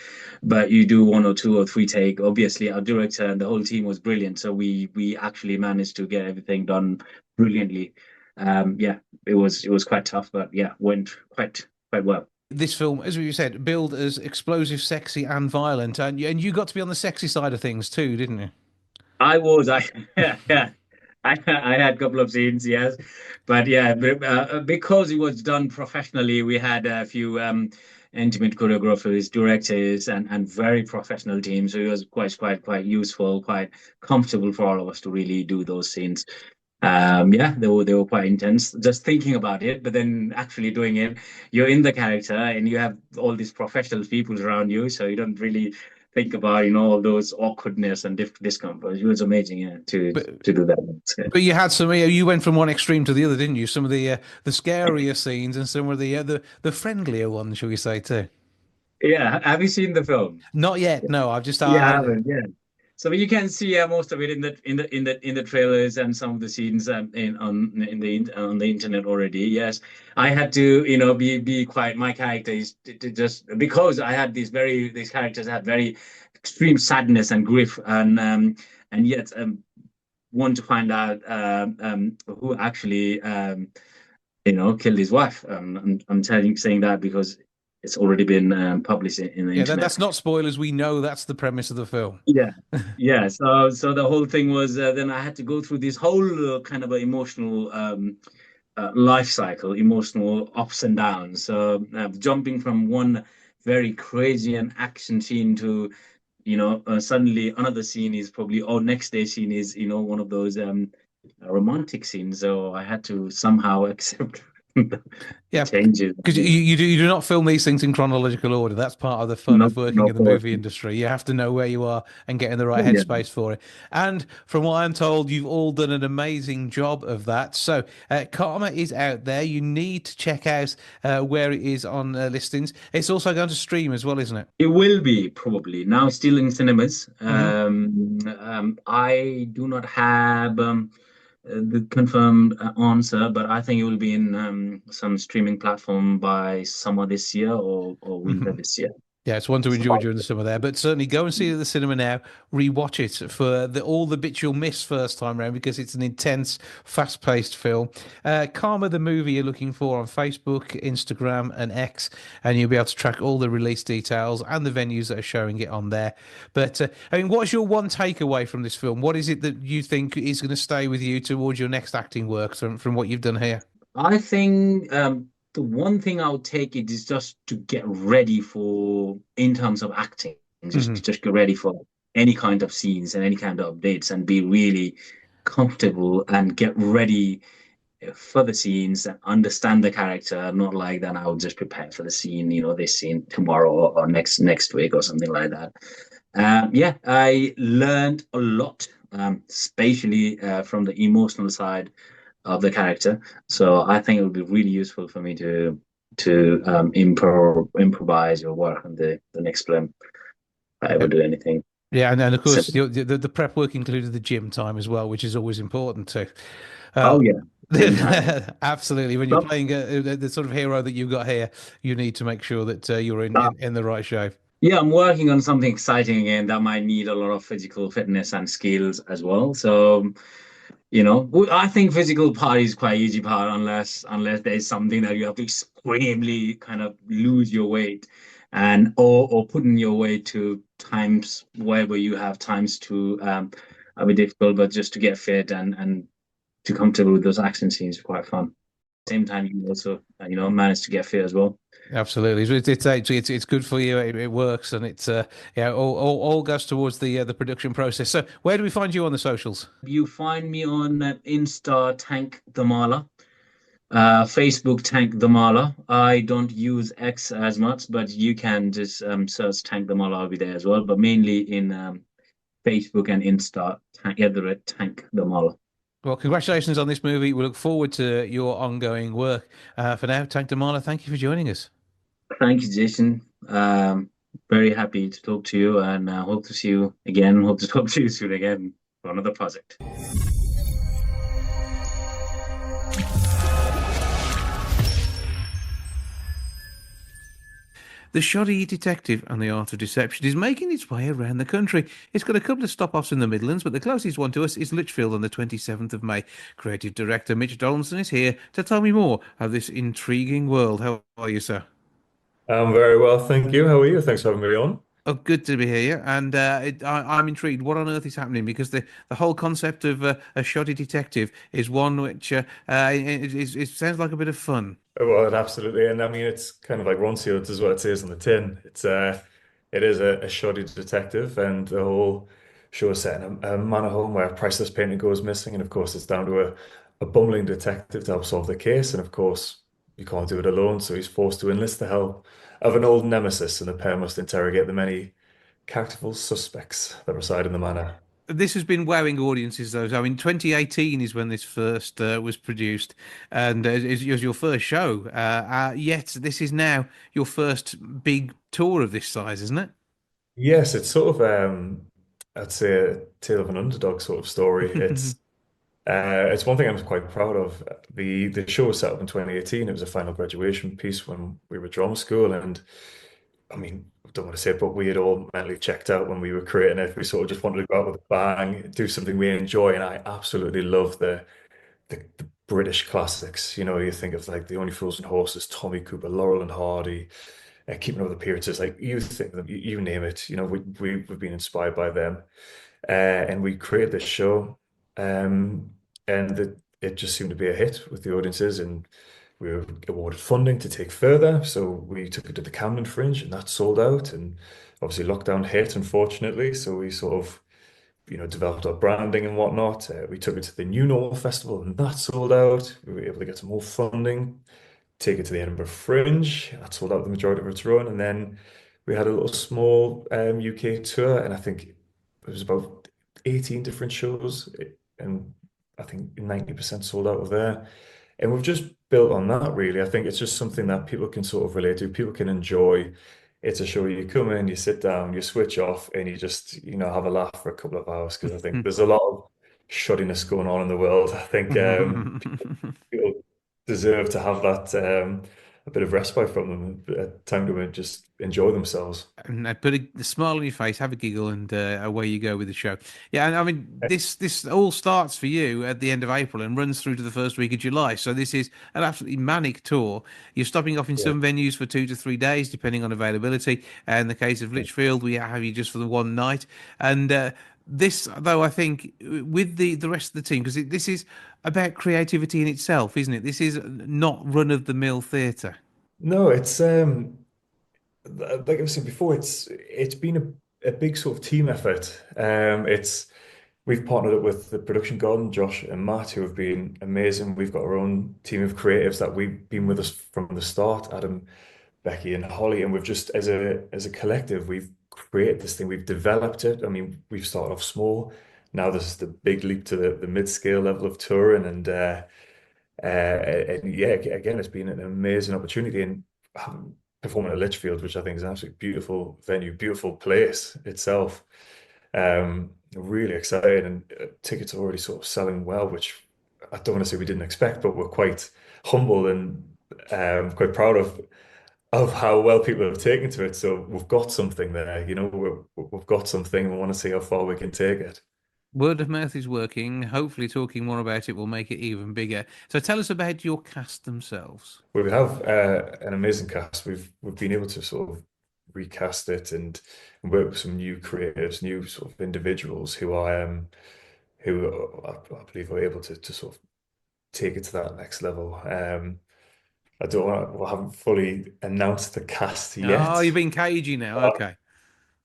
but you do one or two or three take. Obviously, our director and the whole team was brilliant, so we actually managed to get everything done brilliantly. Yeah, it was quite tough, but yeah, went quite well. This film, as we said, billed as explosive, sexy, and violent, and you got to be on the sexy side of things too, didn't you? I yeah, I had a couple of scenes, yes, but yeah, because it was done professionally, we had a few intimate choreographers, directors, and very professional teams. So it was quite useful, quite comfortable for all of us to really do those scenes. Yeah, they were quite intense. Just thinking about it, but then actually doing it, you're in the character and you have all these professional people around you, so you don't really think about all those awkwardness and discomfort. It was amazing, yeah, to But to do that. but you had some. You went from one extreme to the other, didn't you? Some of the scarier scenes and some of the friendlier ones, shall we say, too. Yeah, have you seen the film? Not yet. No, I've just Yeah, I haven't. Yeah. So you can see most of it in the trailers and some of the scenes on the internet already. Yes, I had to be quite. My character is to just because I had these characters had very extreme sadness and grief and yet want to find out who actually killed his wife. I'm saying that because it's already been published in the Yeah, internet. that's not spoilers. We know that's the premise of the film. Yeah, yeah. So the whole thing was then I had to go through this whole kind of a emotional life cycle, emotional ups and downs. So jumping from one very crazy and action scene to suddenly another scene is probably or next day scene is one of those romantic scenes. So I had to somehow accept the Yeah, changes. because you do not film these things in chronological order. That's part of the fun No, of working no, in the course. movie industry. You have to know where you are and get in the right Yeah. headspace for it. And from what I'm told, you've all done an amazing job of that. So Karma is out there. You need to check out where it is on listings. It's also going to stream as well, isn't it? It will be probably now still in cinemas. Hmm. I do not have the confirmed answer, but I think it will be in some streaming platform by summer this year or winter this year. Yeah, it's one to enjoy during the summer there, but certainly go and see it at the cinema now. Rewatch it for all the bits you'll miss first time round because it's an intense, fast-paced film. Karma the movie you're looking for on Facebook, Instagram, and X, and you'll be able to track all the release details and the venues that are showing it on there. But I mean, what's your one takeaway from this film? What is it that you think is going to stay with you towards your next acting work from what you've done here? I think the one thing I would take it is just to get ready for, in terms of acting, Hmm. just get ready for any kind of scenes and any kind of updates and be really comfortable and get ready for the scenes and understand the character. Not like that I'll just prepare for the scene, this scene tomorrow or next week or something like that. Yeah, I learned a lot, especially from the emotional side of the character. So I think it would be really useful for me to improvise or work on the next film if I ever do anything. Yeah, and of So, course the prep work included the gym time as well, which is always important too. Uh, oh yeah, same time. absolutely. When you're But, playing the sort of hero that you've got here, you need to make sure that you're uh, in the right shape. yeah, I'm working on something exciting again that might need a lot of physical fitness and skills as well. So, I think physical part is quite easy part unless there's something that you have to extremely kind of lose your weight and or put in your weight to times wherever you have times to a bit difficult, but just to get fit and to comfortable with those action scenes are quite fun. Same time you also manage to get fit as well. Absolutely, it's good for you. It works, and it's yeah, all goes towards the production process. So, where do we find you on the socials? You find me on Insta Tank the Mala. Facebook Tank the Mala. I don't use X as much, but you can just search Tank the Mala. I'll be there as well, but mainly in Facebook and Insta, Tank the Mala. Well, congratulations on this movie. We look forward to your ongoing work. For now, Tank Damala, thank you for joining us. Thank you, Jason. very happy to talk to you, and hope to see you again. Hope to talk to you soon again for another project. The Shoddy Detective and the Art of Deception is making its way around the country. It's got a couple of stop-offs in the Midlands, but the closest one to us is Lichfield on the 27th of May. Creative Director Mitch Donaldson is here to tell me more of this intriguing world. How are you, sir? I'm very well, thank you. How are you? Thanks for having me on. Oh, good to be here, and I'm intrigued. What on earth is happening? Because the whole concept of a shoddy detective is one which it sounds like a bit of fun. Well, absolutely, and I mean it's kind of like Ron Sealed is what it says on the tin. It is a shoddy detective, and the whole show is set in a manor home where a priceless painting goes missing, and of course it's down to a bumbling detective to help solve the case, and of course you can't do it alone, so he's forced to enlist the help of an old nemesis, and the pair must interrogate the many characterful suspects that reside in the manor. This has been wowing audiences, though. I mean, 2018 is when this first was produced, and it was your first show. Yet this is now your first big tour of this size, isn't Yes, it's sort of I'd say a tale of an underdog sort of story. it? It's one thing I'm quite proud of. The show was set up in 2018. It was a final graduation piece when we were drama school, and I mean, I don't want to say it, but we had all mentally checked out when we were creating it. We sort of just wanted to go out with a bang, do something we enjoy, and I absolutely love the British classics. You know, you think of like The Only Fools and Horses, Tommy Cooper, Laurel and Hardy, Keeping Up with the Appearances. Like you think of them, you name it. You know, we've been inspired by them, and we created this show, and it just seemed to be a hit with the audiences, and we were awarded funding to take further. So we took it to the Camden Fringe, and that sold out. And obviously, lockdown hit, unfortunately. So we sort of, developed our branding and whatnot. We took it to the New Normal Festival, and that sold out. We were able to get some more funding, take it to the Edinburgh Fringe. That sold out the majority of its run. And then we had a little small UK tour, and I think it was about 18 different shows, and I think 90% sold out of there. And we've just built on that, really. I think it's just something that people can sort of relate to, people can enjoy. It's a show you come in, you sit down, you switch off, and you just, have a laugh for a couple of hours, because I think there's a lot of shoddiness going on in the world. I think people deserve to have that a bit of respite from them, a time to just enjoy themselves. And put a smile on your face, have a giggle, and away you go with the show. Yeah, and I mean, this all starts for you at the end of April and runs through to the first week of July. So this is an absolutely manic tour. You're stopping off in Yeah. some venues for 2 to 3 days, depending on availability. In the case of Lichfield, we have you just for the one night. And this, though, I think, with the rest of the team, because this is about creativity in itself, isn't it? This is not run-of-the-mill theatre. No, it's like I was saying before, it's been a big sort of team effort. We've partnered up with the production garden, Josh and Matt, who have been amazing. We've got our own team of creatives that we've been with us from the start, Adam, Becky, and Holly, and we've just as a collective, we've created this thing, we've developed it. I mean, we've started off small. Now this is the big leap to the mid-scale level of touring, and yeah, again, it's been an amazing opportunity, and performing at Lichfield, which I think is an absolutely beautiful venue, beautiful place itself. Really excited, and tickets are already sort of selling well, which I don't want to say we didn't expect, but we're quite humble and quite proud of how well people have taken to it. So we've got something there, we've got something, and we want to see how far we can take it. Word of mouth is working. Hopefully, talking more about it will make it even bigger. So, tell us about your cast themselves. We have an amazing cast. We've been able to sort of recast it and work with some new creatives, new sort of individuals who I believe are able to sort of take it to that next level. I haven't fully announced the cast yet. Oh, you've been cagey now. Okay.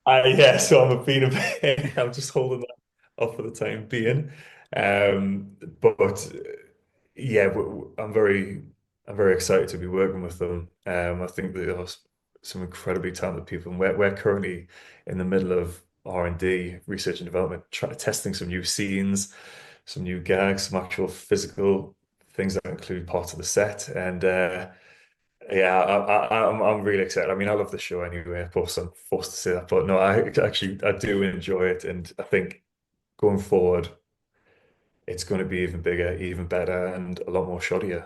Yeah, so I'm just holding that off for the time being. But yeah, I'm very excited to be working with them. I think they are some incredibly talented people, and we're currently in the middle of R&D, research and development, testing some new scenes, some new gags, some actual physical things that include parts of the set, and Yeah, I'm really excited. I mean, I love the show anyway. Of course, I'm forced to say that, but no, I do enjoy it, and I think going forward, it's going to be even bigger, even better, and a lot more shoddier.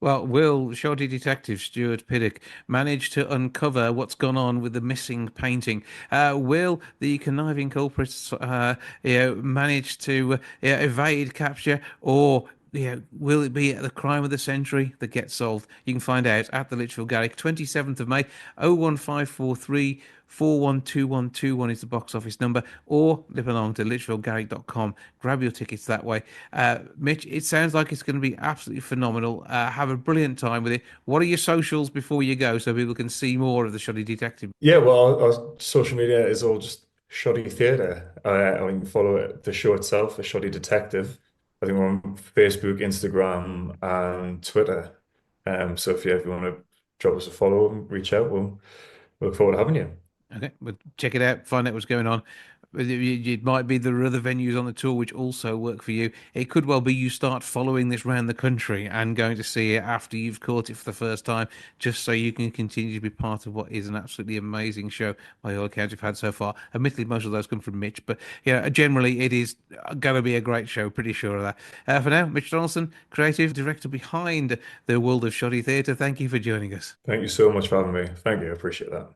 Well, will Shoddy Detective Stuart Piddock manage to uncover what's gone on with the missing painting? Will the conniving culprits, manage to evade capture, or will it be the crime of the century that gets solved? You can find out at the Lichfield Garrick, 27th of May. 01543 412121 is the box office number, or nip along to lichfieldgarrick.com. Grab your tickets that way. Mitch, it sounds like it's going to be absolutely phenomenal. Have a brilliant time with it. What are your socials before you go so people can see more of the Shoddy Detective? Yeah, well, our social media is all just Shoddy Theatre. I mean, follow the show itself, the Shoddy Detective. I think we're on Facebook, Instagram, and Twitter. So if you ever want to drop us a follow and reach out, we'll look forward to having you. Okay, but check it out, find out what's going on. It might be there are other venues on the tour which also work for you. It could well be you start following this around the country and going to see it after you've caught it for the first time, just so you can continue to be part of what is an absolutely amazing show by all accounts you've had so far. Admittedly, most of those come from Mitch, but yeah, generally it is going to be a great show. Pretty sure of that. For now, Mitch Donaldson, creative director behind the World of Shoddy Theatre. Thank you for joining us. Thank you so much for having me. Thank you. I appreciate that.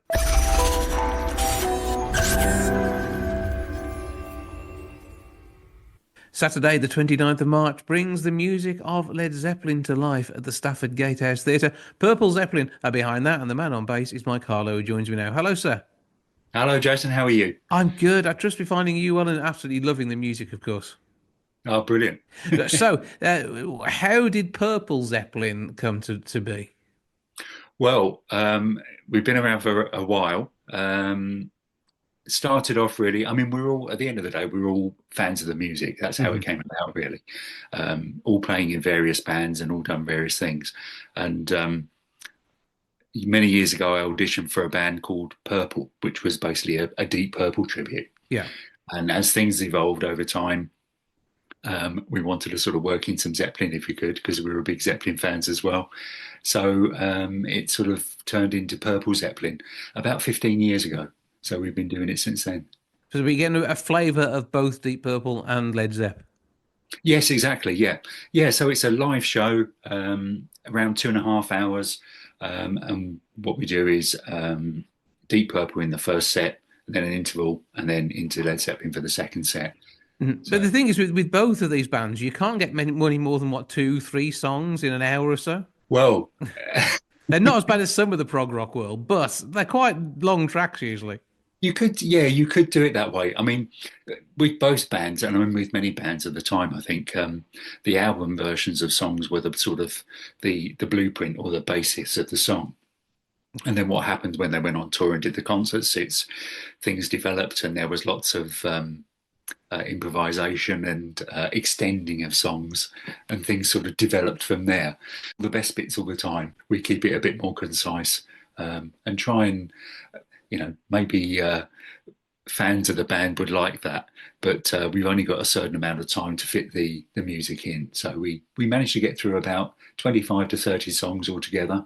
Saturday, the 29th of March, brings the music of Led Zeppelin to life at the Stafford Gatehouse Theatre. Purple Zeppelin are behind that, and the man on bass is Mike Harlow, who joins me now. Hello, sir. Hello, Jason. How are you? I'm good. I trust we're finding you well and absolutely loving the music, of course. Oh, brilliant. So, how did Purple Zeppelin come to be? Well, we've been around for a while. Started off really, I mean, we're all, at the end of the day, we're all fans of the music. That's how it came about, really. All playing in various bands and all done various things. And many years ago, I auditioned for a band called Purple, which was basically a Deep Purple tribute. Yeah. And as things evolved over time, we wanted to sort of work in some Zeppelin if we could, because we were big Zeppelin fans as well. So it sort of turned into Purple Zeppelin about 15 years ago. So we've been doing it since then. So we get a flavour of both Deep Purple and Led Zepp. Yes, exactly. Yeah. Yeah. So it's a live show, around 2.5 hours. And what we do is Deep Purple in the first set, and then an interval, and then into Led Zeppelin for the second set. So, but the thing is, with both of these bands, you can't get many more than what 2-3 songs in an hour or so. Well, they're not as bad as some of the prog rock world, but they're quite long tracks usually. You could do it that way. I mean, with both bands, and I mean with many bands at the time, I think the album versions of songs were the sort of the blueprint or the basis of the song. And then what happened when they went on tour and did the concerts, things developed, and there was lots of improvisation and extending of songs, and things sort of developed from there. The best bits all the time, we keep it a bit more concise, and try and, maybe fans of the band would like that, but we've only got a certain amount of time to fit the music in. So we managed to get through about 25 to 30 songs altogether.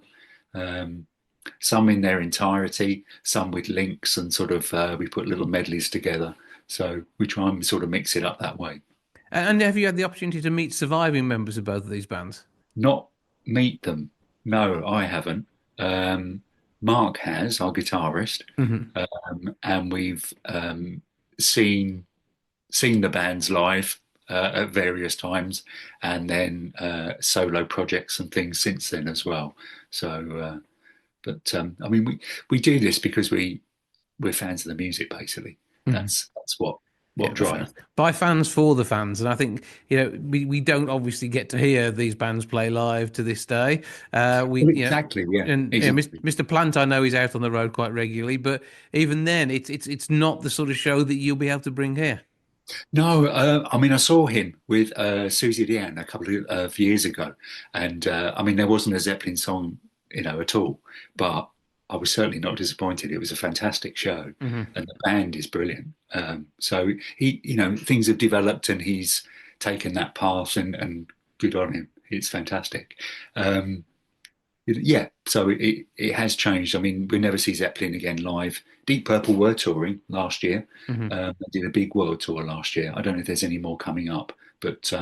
Some in their entirety, some with links, and sort of we put little medleys together. So we try and sort of mix it up that way. And have you had the opportunity to meet surviving members of both of these bands? Not meet them. No, I haven't. Mark has, our guitarist, and we've seen the bands live at various times, and then solo projects and things since then as well. So, I mean, we do this because we're fans of the music, basically. That's what drives. By fans for the fans, and I think we don't obviously get to hear these bands play live to this day. Exactly. Mr. Plant, I know he's out on the road quite regularly, but even then, it's not the sort of show that you'll be able to bring here. No, I mean, I saw him with Susie Diane a couple of years ago, and I mean, there wasn't a Zeppelin song, at all, but I was certainly not disappointed. It was a fantastic show, and the band is brilliant. So he, things have developed, and he's taken that path, and good on him. It's fantastic. Yeah, so it has changed. I mean, we never see Zeppelin again live. Deep Purple were touring last year. Hmm. They did a big world tour last year. I don't know if there's any more coming up, but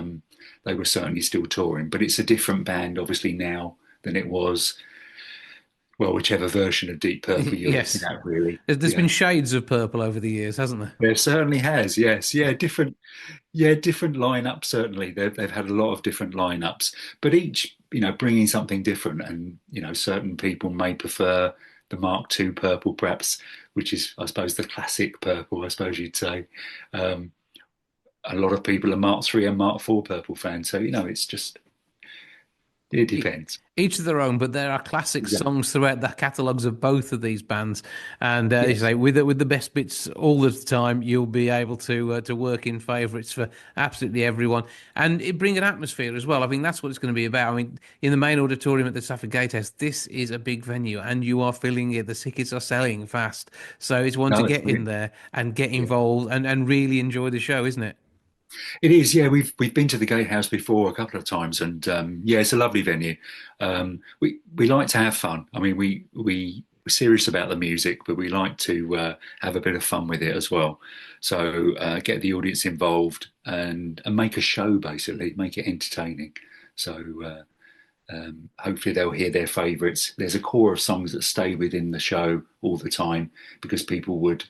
they were certainly still touring. But it's a different band, obviously, now than it was, well, whichever version of Deep Purple you're looking Yes. at, really. There's been shades of purple over the years, hasn't there? There certainly has, yes. Different lineups, certainly. They've had a lot of different lineups, but each, bringing something different. And, certain people may prefer the Mark II purple, perhaps, which is, I suppose, the classic purple, I suppose you'd say. A lot of people are Mark III and Mark IV purple fans. So, it's just, it depends. Each of their own, but there are classic Yeah. songs throughout the catalogues of both of these bands. And as you Yes. say, with the best bits all the time, you'll be able to work in favourites for absolutely everyone, and it bring an atmosphere as well. I think that's what it's going to be about. I mean, in the main auditorium at the Stafford Gatehouse, this is a big venue, and you are filling it. The tickets are selling fast, so it's one to get in there and get involved and really enjoy the show, isn't it? It is, yeah. We've been to the Gatehouse before a couple of times, and yeah, it's a lovely venue. We like to have fun. I mean, we're serious about the music, but we like to have a bit of fun with it as well. So get the audience involved and make a show, basically, make it entertaining. So hopefully they'll hear their favourites. There's a core of songs that stay within the show all the time because people would,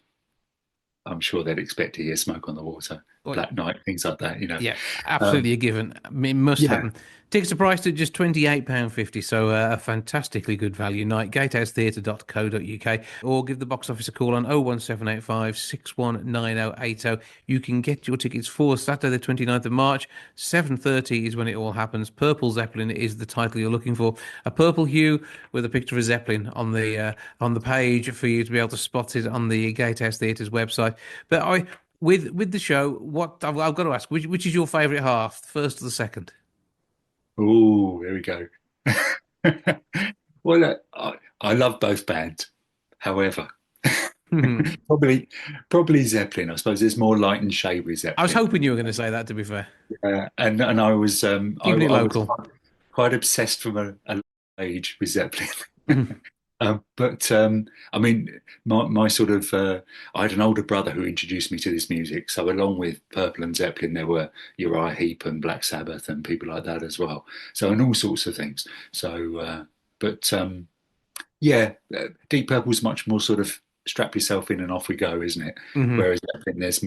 I'm sure they'd expect to hear Smoke on the Water, Black Knight, things like that, Yeah, absolutely a given. It must happen. Tickets are priced at just £28.50, so a fantastically good value night. Gatehousetheatre.co.uk, or give the box office a call on 01785 619080. You can get your tickets for Saturday the 29th of March. 7:30 is when it all happens. Purple Zeppelin is the title you're looking for. A purple hue with a picture of a Zeppelin on the page for you to be able to spot it on the Gatehouse Theatre's website. But with the show, what I've got to ask, which is your favourite half, the first or the second? Oh, there we go. Well, I love both bands. However, probably Zeppelin. I suppose there's more light and shade with Zeppelin. I was hoping you were going to say that, to be fair. And I was Keeping it I local. was quite obsessed from a age with Zeppelin. But I mean, my sort of I had an older brother who introduced me to this music. So along with Purple and Zeppelin, there were Uriah Heep and Black Sabbath and people like that as well. So and all sorts of things. So, yeah, Deep Purple's much more sort of strap yourself in and off we go, isn't it? Whereas Zeppelin, there's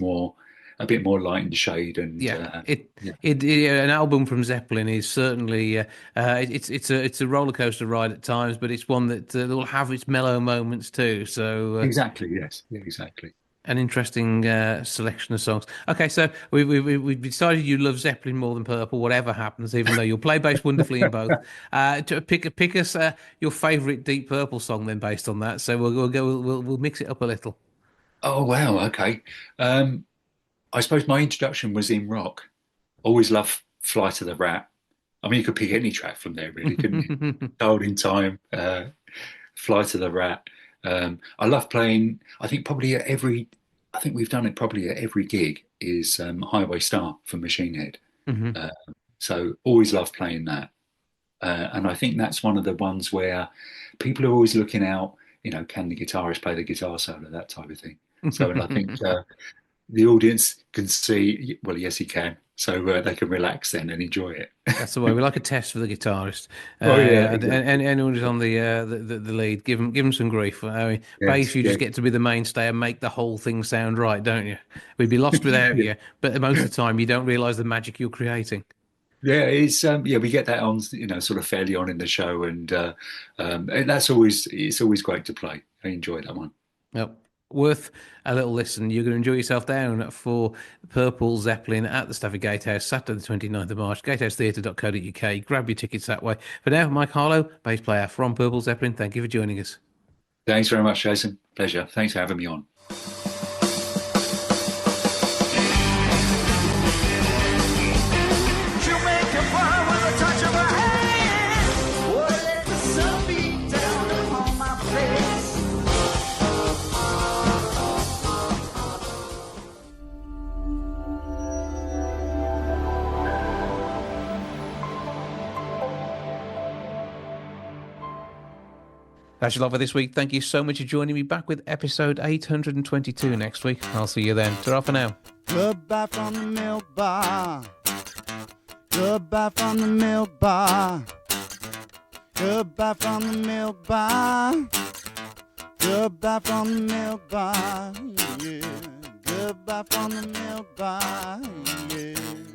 a bit more light and shade, and an album from Zeppelin is certainly it's a roller coaster ride at times, but it's one that will have its mellow moments too. So exactly, yes, yeah, exactly. An interesting selection of songs. Okay, so we've decided you love Zeppelin more than Purple, whatever happens, even though you'll play bass wonderfully in both. To pick us your favourite Deep Purple song, then based on that. So we'll mix it up a little. Oh wow, okay. I suppose my introduction was in rock. Always loved Fly to the Rat. I mean, you could pick any track from there, really, couldn't you? Child in Time, Fly to the Rat. I love playing. I think we've done it probably at every gig. Is Highway Star from Machine Head. So always love playing that. And I think that's one of the ones where people are always looking out. Can the guitarist play the guitar solo? That type of thing. So and I think. The audience can see, well, yes, he can. So they can relax then and enjoy it. That's the way. We like a test for the guitarist. Exactly. And anyone who's on the lead, give them some grief. I mean, bass, you just get to be the mainstay and make the whole thing sound right, don't you? We'd be lost without you. But most of the time, you don't realise the magic you're creating. Yeah, it's we get that on, sort of fairly on in the show, and it's always great to play. I enjoy that one. Yep. Worth a little listen. You're going to enjoy yourself down for Purple Zeppelin at the Stafford Gatehouse, Saturday the 29th of March, gatehousetheatre.co.uk. Grab your tickets that way. For now, Mike Harlow, bass player from Purple Zeppelin, thank you for joining us. Thanks very much, Jason. Pleasure. Thanks for having me on. That's your lot for this week. Thank you so much for joining me. Back with episode 822 next week. I'll see you then. Ta-ra for now. Goodbye from the milk bar. Goodbye from the milk bar. Goodbye from the milk bar. Goodbye from the milk bar. Yeah. Goodbye from the milk bar. Yeah.